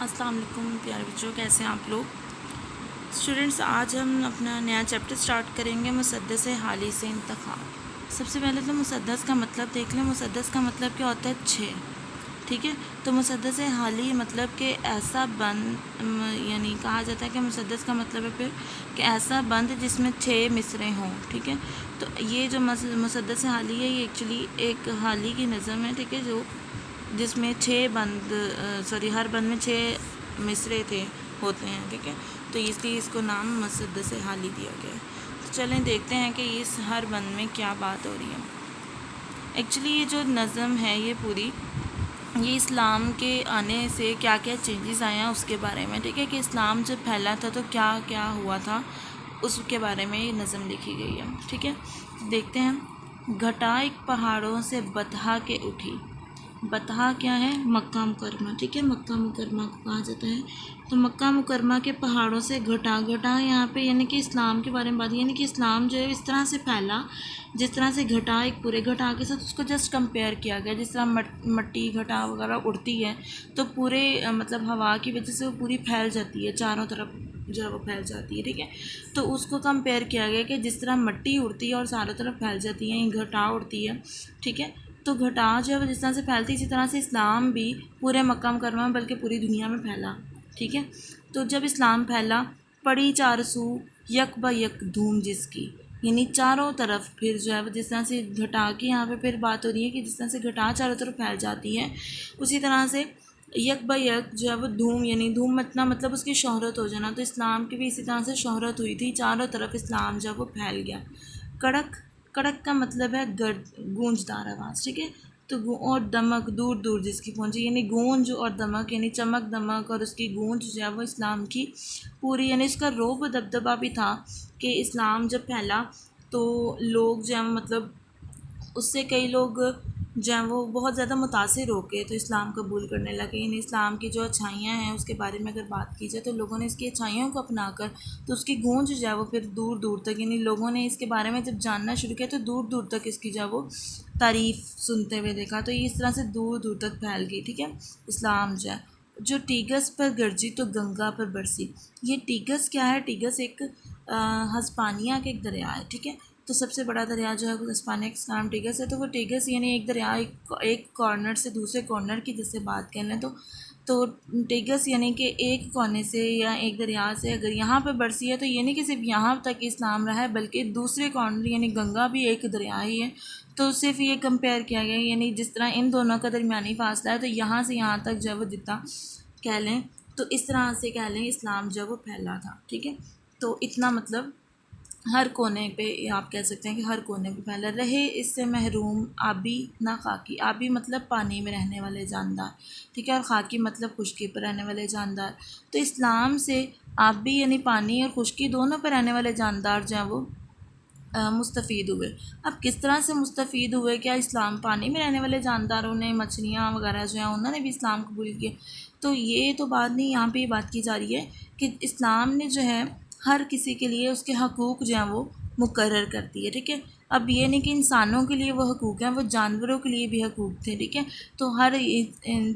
अस्सलाम वालेकुम प्यारे बच्चों, कैसे हैं आप लोग स्टूडेंट्स। आज हम अपना नया चैप्टर स्टार्ट करेंगे मुसद्दस हाली से इंतखाब। सबसे पहले तो मुसद्दस का मतलब देख लें। मुसद्दस का मतलब क्या होता है? छः। ठीक है, तो मुसद्दस हाली मतलब कि ऐसा बंद, यानी कहा जाता है कि मुसद्दस का मतलब है फिर कि ऐसा बंद जिसमें 6 मिसरे हों। ठीक है, तो ये जो मुसद्दस हाली है ये एक्चुअली एक हाली की नज़म है। ठीक है, जो जिसमें 6 बंद हर बंद में 6 मिसरे होते हैं। ठीक है, तो इसलिए इसको नाम मुसद्दस हाली दिया गया है। तो चलें देखते हैं कि इस हर बंद में क्या बात हो रही है। एक्चुअली ये जो नज़म है ये पूरी, ये इस्लाम के आने से क्या क्या चेंजेस आए हैं उसके बारे में। ठीक है, कि इस्लाम जब फैला था तो क्या क्या हुआ था उसके बारे में ये नज़म लिखी गई है। ठीक है, तो देखते हैं। घटा एक पहाड़ों से बतहा के उठी। बतहा क्या है? मक्का मुकरमा। ठीक है, मक्का मुकरमा को कहा जाता है। तो मक्का मुकरमा के पहाड़ों से घटा घटा यहाँ पे यानी कि इस्लाम के बारे में बात, यानी कि इस्लाम जो है इस तरह से फैला जिस तरह से घटा, एक पूरे घटा के साथ उसको जस्ट कंपेयर किया गया। जिस तरह मट्टी घटा वगैरह उड़ती है तो पूरे मतलब हवा की वजह से वो पूरी फैल जाती है, चारों तरफ जो है वो फैल जाती है। ठीक है, तो उसको कंपेयर किया गया कि जिस तरह मट्टी उड़ती है और चारों तरफ फैल जाती है, घटा उड़ती है। ठीक है, तो घटा जो है जिस तरह से फैलती, इसी तरह से इस्लाम भी पूरे मक्का मुकरमा में बल्कि पूरी दुनिया में फैला। ठीक है, तो जब इस्लाम फैला, पड़ी चारसू यक ब यक धूम जिसकी, यानी चारों तरफ फिर जो है जिस तरह से घटा की यहाँ पे फिर बात हो रही है कि जिस तरह से घटा चारों तरफ फैल जाती है, उसी तरह से यक ब यक जो है वो धूम, यानी धूम मतलब उसकी शोहरत हो जाना। तो इस्लाम की भी इसी तरह से शोहरत हुई थी, चारों तरफ इस्लाम जो है वो फैल गया। कड़क, कड़क का मतलब है गूंजदार आवाज़। ठीक है, तो और दमक दूर दूर जिसकी पहुँची, यानी गूंज और दमक, यानी चमक दमक और उसकी गूंज जो है वो इस्लाम की पूरी, यानी इसका रोब दबदबा भी था कि इस्लाम जब फैला तो लोग जो है मतलब उससे कई लोग जो हैं वो बहुत ज़्यादा मुतासिर होके तो इस्लाम कबूल करने लगे। यानी इस्लाम की जो अच्छाइयाँ हैं उसके बारे में अगर बात की जाए तो लोगों ने इसकी अच्छाइयों को अपनाकर तो उसकी गूंज जो है वो फिर दूर दूर तक, यानी लोगों ने इसके बारे में जब जानना शुरू किया तो दूर दूर तक इसकी जो है वो तारीफ़ सुनते हुए देखा। तो ये इस तरह से दूर दूर तक फैल गई। ठीक है, इस्लाम जो है, जो टीगस पर गरजी तो गंगा पर बरसी। ये टीगस क्या है? टीगस एक हस्पानिया का एक दरिया है। ठीक है, तो सबसे बड़ा दरिया जो है वो हस्पानिया का नाम टीगस है। तो वो टीगस यानी एक दरिया एक कॉर्नर से दूसरे कॉर्नर की जैसे बात कर लें तो टीगस यानी कि एक कोने से या एक दरिया से अगर यहाँ पे बरसी है तो ये नहीं कि सिर्फ यहाँ तक इस्लाम रहा है बल्कि दूसरे कॉर्नर यानी गंगा भी एक दरिया ही है। तो सिर्फ ये कंपेयर किया गया, यानी जिस तरह इन दोनों का दरमियानी फासला है तो यहाँ से यहाँ तक जो है वो जितना कह लें तो इस तरह से कह लें इस्लाम जो है वो फैला था। ठीक है, तो इतना मतलब हर कोने पे आप कह सकते हैं कि हर कोने पे फैला। रहे इससे महरूम आबी ना खाकी। आबी मतलब पानी में रहने वाले जानदार। ठीक है, और खाकी मतलब खुश्की पर रहने वाले जानदार। तो इस्लाम से आबी यानी पानी और खुश्की दोनों पर रहने वाले जानदार जो हैं वो मुस्तफ़ीद हुए। अब किस तरह से मुस्तफ़ीद हुए? क्या इस्लाम पानी में रहने वाले जानदारों ने, मछलियाँ वगैरह जो हैं उन्होंने भी इस्लाम कबूल किए? तो ये तो बात नहीं, यहाँ पे ये बात की जा रही है कि इस्लाम ने जो है हर किसी के लिए उसके हकूक़ जो हैं वो मुकर्रर कर दिए। ठीक है, अब ये नहीं कि इंसानों के लिए वो हकूक़ हैं, वो जानवरों के लिए भी हकूक़ थे। ठीक है, तो हर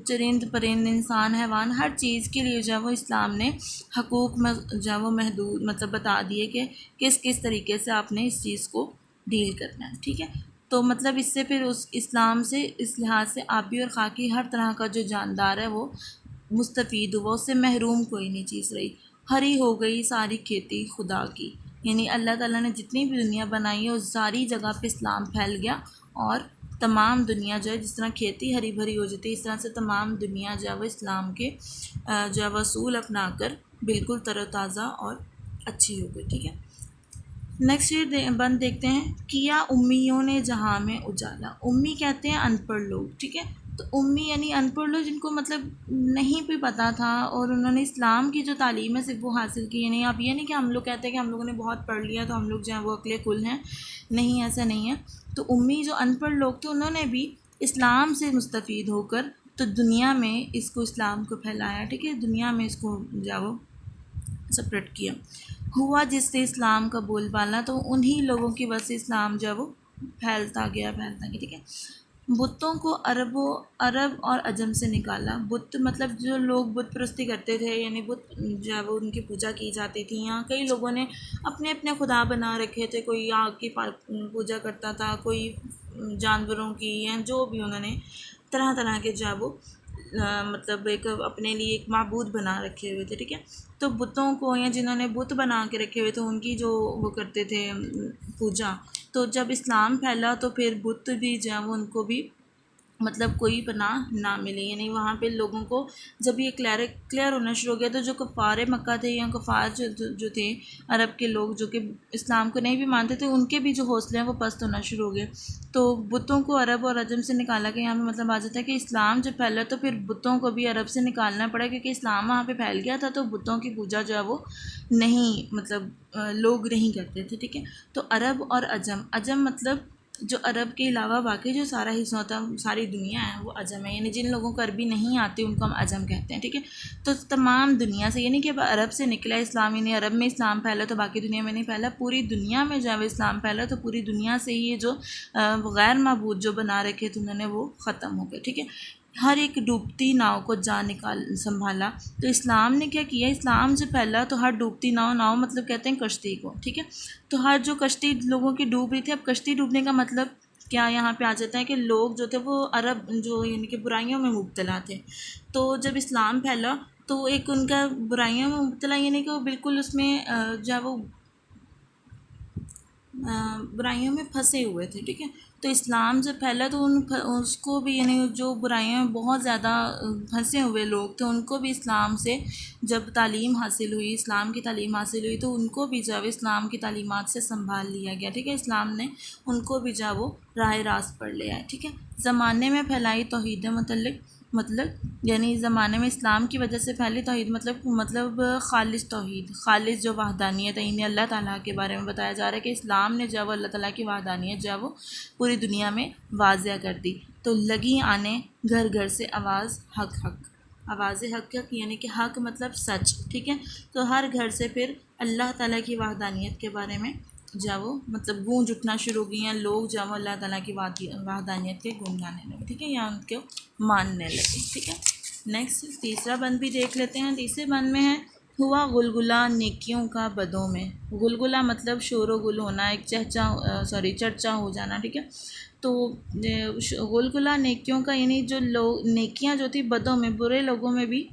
चरिंद परिंद इंसान हैवान हर चीज़ के लिए जो है वो इस्लाम ने हकूक़ में जो है वो महदूद मतलब बता दिए कि किस किस तरीके से आपने इस चीज़ को डील करना है। ठीक है, तो मतलब इससे फिर उस इस्लाम से इस लिहाज से आबी और खाकी हर तरह का जो जानदार है वो मुस्तफ़ीद हुआ, उससे महरूम कोई नहीं चीज़ रही। हरी हो गई सारी खेती खुदा की, यानी अल्लाह ताला ने जितनी भी दुनिया बनाई है उस सारी जगह पे इस्लाम फैल गया और तमाम दुनिया जो है जिस तरह खेती हरी भरी हो जाती है इस तरह से तमाम दुनिया जो है वो इस्लाम के जो है वसूल अपना कर बिल्कुल तरोताज़ा और अच्छी हो गई। ठीक है, नेक्स्ट ये बंद देखते हैं। किया उम्मियों ने जहाँ में उजाला। उम्मी कहते हैं अनपढ़ लोग। ठीक है, तो उम्मी यानी अनपढ़ लोग जिनको मतलब नहीं भी पता था और उन्होंने इस्लाम की जो तालीम है सिर्फ वो हासिल की। यानी अब ये नहीं कि हम लोग कहते हैं कि हम लोगों ने बहुत पढ़ लिया तो हम लोग जो हैं वो अक्ले कुल हैं, नहीं, ऐसा नहीं है। तो उम्मी जो अनपढ़ लोग थे उन्होंने भी इस्लाम से मुस्तफ़ीद होकर तो दुनिया में इसको इस्लाम को फैलाया। ठीक है, दुनिया में इसको जो वो सेपरेट किया। हुआ जिससे इस्लाम का बोलबाला, तो उन्हीं लोगों की वजह से इस्लाम जो है वो फैलता गया। ठीक है, बुतों को अरब और अजम से निकाला। बुत मतलब जो लोग बुत परस्ती करते थे, यानी बुत जब उनकी पूजा की जाती थी, यहाँ कई लोगों ने अपने अपने खुदा बना रखे थे। कोई आग की पूजा करता था, कोई जानवरों की, या जो भी उन्होंने तरह तरह के जो है वो मतलब एक अपने लिए एक माबूद बना रखे हुए थे। ठीक है, तो बुतों को, या जिन्होंने बुत बना के रखे हुए थे, उनकी जो वो करते थे पूजा। तो जब इस्लाम फैला तो फिर बुत भी जो है वो उनको भी मतलब कोई पनाह ना मिली, यानी वहाँ पे लोगों को जब ये क्लियर होना शुरू हो गया, तो जो कफ़ार मक्का थे या कफ़ार जो थे अरब के लोग, जो कि इस्लाम को नहीं भी मानते थे, उनके भी जो हौसले हैं वो पस्त होना शुरू हो गए। तो बुतों को अरब और अजम से निकाला गया। यहाँ पे मतलब आ जाता है कि इस्लाम जब फैला तो फिर बुतों को भी अरब से निकालना पड़ा, क्योंकि इस्लाम वहाँ पे फैल गया था, तो बुतों की पूजा जो है वो नहीं मतलब लोग नहीं करते थे। ठीक है, तो अरब और अजम, अजम मतलब जो अरब के अलावा बाकी जो सारा हिस्सा होता है, सारी दुनिया है, वो अजम है। यानी जिन लोगों को अरबी नहीं आती उनको हम अजम कहते हैं। ठीक है, तो तमाम दुनिया से, यानी कि अब अरब से निकला इस्लाम, यानी अरब में इस्लाम फैला तो बाकी दुनिया में नहीं फैला, पूरी दुनिया में जब इस्लाम फैला तो पूरी दुनिया से ही ये जो गैर माबूद जो बना रखे थे उन्होंने वो ख़त्म हो गए। ठीक है, हर एक डूबती नाव को जान निकाल संभाला। तो इस्लाम ने क्या किया, इस्लाम जब फैला तो हर डूबती नाव मतलब कहते हैं कश्ती को। ठीक है, तो हर जो कश्ती लोगों की डूब रही थी, अब कश्ती डूबने का मतलब क्या यहाँ पे आ जाता है कि लोग जो थे वो अरब जो यानी कि बुराइयों में मुब्तला थे। तो जब इस्लाम फैला तो एक उनका बुराइयों में मुब्तला, यानी कि वो बिल्कुल उसमें जब वो बुराइयों में फंसे हुए थे। ठीक है, तो इस्लाम जब फैला तो उसको भी, यानी जो बुराइयों में बहुत ज़्यादा फंसे हुए लोग थे, उनको भी इस्लाम से जब तालीम हासिल हुई, इस्लाम की तालीम हासिल हुई, तो उनको भी जब इस्लाम की तालीमात से संभाल लिया गया। ठीक है, इस्लाम ने उनको भी जब वो राह रास्त पर ले आए। ठीक है, ज़माने में फैलाई तौहीद मतलब यानी ज़माने में इस्लाम की वजह से फैली तौहीद मतलब खालिस तौहीद, खालिस जो वहदानियत है, इन्हें अल्लाह ताला के बारे में बताया जा रहा है कि इस्लाम ने जब अल्लाह ताला की वहदानियत जो है वो पूरी दुनिया में वाज़िया कर दी। तो लगी आने घर घर से आवाज़ हक हक, आवाज़ हक हक यानी कि हक मतलब सच। ठीक है, तो हर घर से फिर अल्लाह ताला की वहदानियत के बारे में जो वो मतलब गूंज उठना शुरू हो गई हैं। लोग जो अल्लाह ताला की वहदानियत के गुण गाने लगे। ठीक है, या उनको मानने लगे। ठीक है, नेक्स्ट तीसरा बंद भी देख लेते हैं। तीसरे बंद में है हुआ गुलगुला नेकियों का बदों में। गुलगुला मतलब शोर व गुल होना, एक चर्चा हो जाना। ठीक है, तो गुलगुला नेकियों का, यानी जो लोग नेकियां जो थी बदों में, बुरे लोगों में भी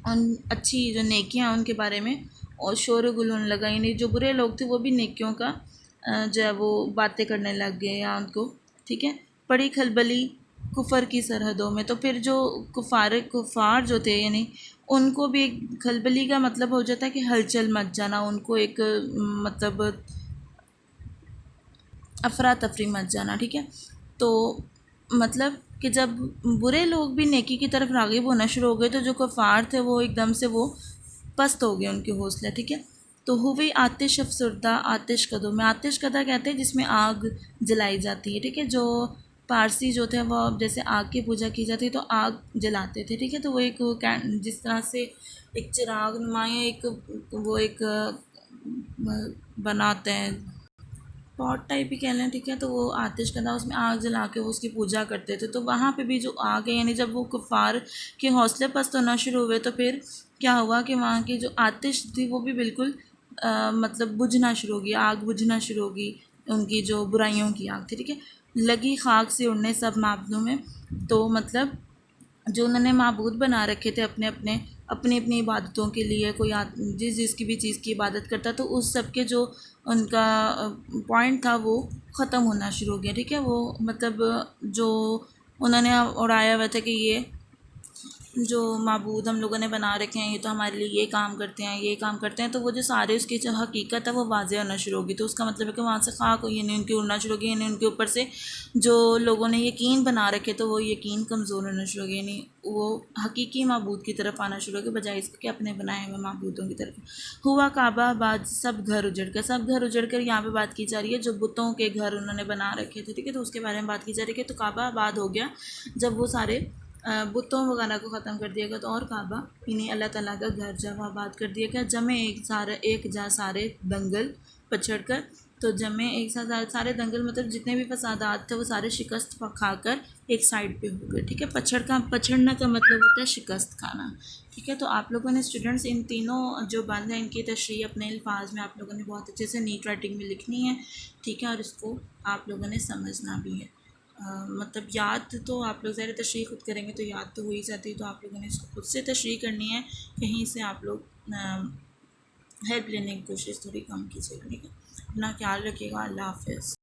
उन अच्छी जो नेकियां उनके बारे में और शोर गुल होने लगा, यानी जो बुरे लोग थे वो भी नेकियों का जो है वो बातें करने लग गए या उनको। ठीक है, पड़ी खलबली कुफर की सरहदों में, तो फिर जो कुफार जो थे, यानी उनको भी एक खलबली का मतलब हो जाता है कि हलचल मच जाना, उनको एक मतलब अफरा तफरी मच जाना। ठीक है, तो मतलब कि जब बुरे लोग भी नेकी की तरफ राग़िब होना शुरू हो गए, तो जो कुफार थे वो एकदम से वो पस्त हो गए उनके हौसले। ठीक है, तो हुई आतिश अफसरदा आतिश कदों में, आतिश कदा कहते हैं जिसमें आग जलाई जाती है। ठीक है, जो पारसी जो थे वो जैसे आग की पूजा की जाती है तो आग जलाते थे। ठीक है, तो वो एक जिस तरह से एक चिराग नुमाया एक वो एक बनाते हैं, पॉट टाइप ही कह लें। ठीक है, तो वो आतिश कदा, उसमें आग जला के वो उसकी पूजा करते थे। तो वहाँ पे भी जो आग है, यानी जब वो कुफार के हौसले पस्त होना शुरू हुए तो फिर क्या हुआ कि वहाँ की जो आतिश थी वो भी बिल्कुल मतलब बुझना शुरू हो गई, आग बुझना शुरू हो गई, उनकी जो बुराइयों की आग थी। ठीक है, लगी खाक से उड़ने सब माबदों में, तो मतलब जो उन्होंने माबूद बना रखे थे अपने अपने अपनी अपनी इबादतों के लिए, कोई जिस जिसकी भी चीज़ की इबादत करता, तो उस सब के जो उनका पॉइंट था वो ख़त्म होना शुरू हो गया। ठीक है, वो मतलब जो उन्होंने उड़ाया हुआ था कि ये जो माबूद हम लोगों ने बना रखे हैं, ये तो हमारे लिए ये काम करते हैं, ये काम करते हैं, तो वो जो सारे उसकी जो हकीकत है वो वाज़ेह होना शुरू होगी। तो उसका मतलब है कि वहाँ से खाक यानी उनकी उड़ना शुरू होगी, यानी उनके ऊपर से जो लोगों ने यकीन बना रखे तो वो यकीन कमज़ोर होना शुरू हो गया, यानी वो हकीकी माबूद की तरफ आना शुरू हो गया बजाय इसके कि अपने बनाए हुए माबूदों की तरफ। हुआ काबा बाद सब घर उजड़ कर, सब घर उजड़ कर यहाँ पे बात की जा रही है जो बुतों के घर उन्होंने बना रखे थे। ठीक है, तो उसके बारे में बात की जा रही है। तो काबा आबाद हो गया जब वो सारे बुतों वगैरह को ख़त्म कर दिया गया, तो और काबा इन्हें अल्लाह ताला का घर जब आबाद कर दिया गया, जमे एक जा सारे दंगल पछड़ कर। तो जमे एक साथ सारे दंगल मतलब जितने भी फसादात थे वो सारे शिकस्त खाकर एक साइड पे हो गए। ठीक है, पछड़ना का मतलब होता है शिकस्त खाना। ठीक है, तो आप लोगों ने स्टूडेंट्स इन तीनों जो बंद हैं इनकी तशरीह अपने अल्फाज में आप लोगों ने बहुत अच्छे से नीट राइटिंग में लिखनी है। ठीक है, और इसको आप लोगों ने समझना भी है। मतलब याद तो आप लोग ज़रा तशरीह खुद करेंगे तो याद तो हो ही जाती है, तो आप लोगों ने इसको खुद से तशरीह करनी है, कहीं से आप लोग हेल्प लेने की कोशिश थोड़ी कम कीजिएगा। ठीक है, अपना ख्याल रखिएगा। अल्लाह हाफ़िज़।